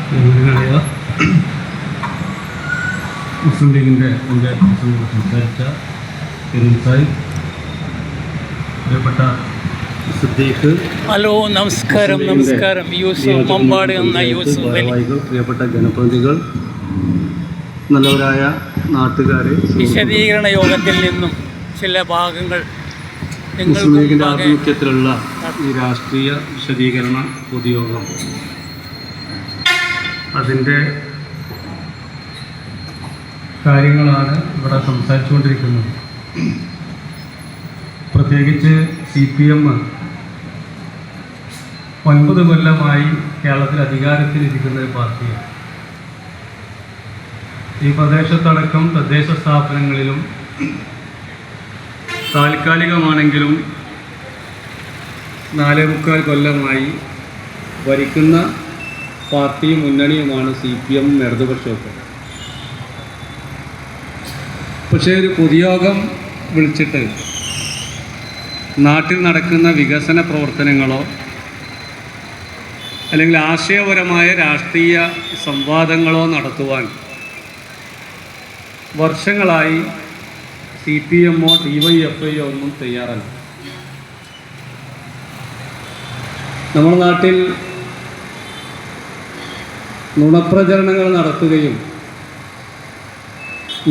ബഹുമാനായ മുസ്ലിം ലീഗിൻ്റെ പഞ്ചായത്ത് പ്രസിഡന്റ് സംസാരിച്ച സാഹിബ്, പ്രിയപ്പെട്ട സിദ്ദീഖ്, ഹലോ, നമസ്കാരം. യൂസുഫ് മമ്പാട് എന്ന യൂസുഫ് ഭാരവാഹികൾ, പ്രിയപ്പെട്ട ജനപ്രതിനിധികൾ, നല്ലവരായ നാട്ടുകാരെ, വിശദീകരണ യോഗത്തിൽ നിന്നും ചില ഭാഗങ്ങൾ മുസ്ലിം ലീഗിൻ്റെ ആഭിമുഖ്യത്തിലുള്ള ഈ രാഷ്ട്രീയ വിശദീകരണ പൊതുയോഗം അതിൻ്റെ കാര്യങ്ങളാണ് ഇവിടെ സംസാരിച്ചുകൊണ്ടിരിക്കുന്നത്. പ്രത്യേകിച്ച് CPM 9 കൊല്ലമായി കേരളത്തിൽ അധികാരത്തിലിരിക്കുന്ന ഒരു പാർട്ടിയാണ്. ഈ പ്രദേശത്തടക്കം തദ്ദേശ സ്ഥാപനങ്ങളിലും താൽക്കാലികമാണെങ്കിലും 4.25 കൊല്ലമായി ഭരിക്കുന്ന പാർട്ടിയും മുന്നണിയുമാണ് CPM ഇടതുപക്ഷമൊക്കെ. പക്ഷേ ഒരു പൊതുയോഗം വിളിച്ചിട്ട് നാട്ടിൽ നടക്കുന്ന വികസന പ്രവർത്തനങ്ങളോ അല്ലെങ്കിൽ ആശയപരമായ രാഷ്ട്രീയ സംവാദങ്ങളോ നടത്തുവാൻ വർഷങ്ങളായി CPM ഓ DYFI ഓ ഒന്നും തയ്യാറല്ല. നമ്മുടെ നാട്ടിൽ നുണപ്രചരണങ്ങൾ നടത്തുകയും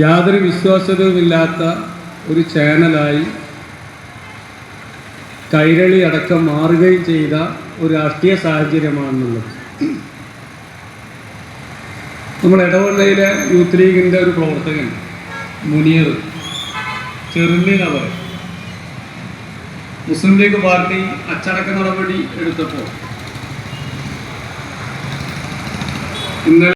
യാതൊരു വിശ്വാസ്യതയുമില്ലാത്ത ഒരു ചാനലായി കൈരളി അടക്കം മാറുകയും ചെയ്ത ഒരു രാഷ്ട്രീയ സാഹചര്യമാണെന്നുള്ളത്. നമ്മൾ ഇടവണ്ണയിലെ യൂത്ത് ലീഗിൻ്റെ ഒരു പ്രവർത്തകൻ മുനീർ ചെറുന്നീനവർ മുസ്ലിം ലീഗ് പാർട്ടി അച്ചടക്ക നടപടി എടുത്തപ്പോൾ ഇന്നലെ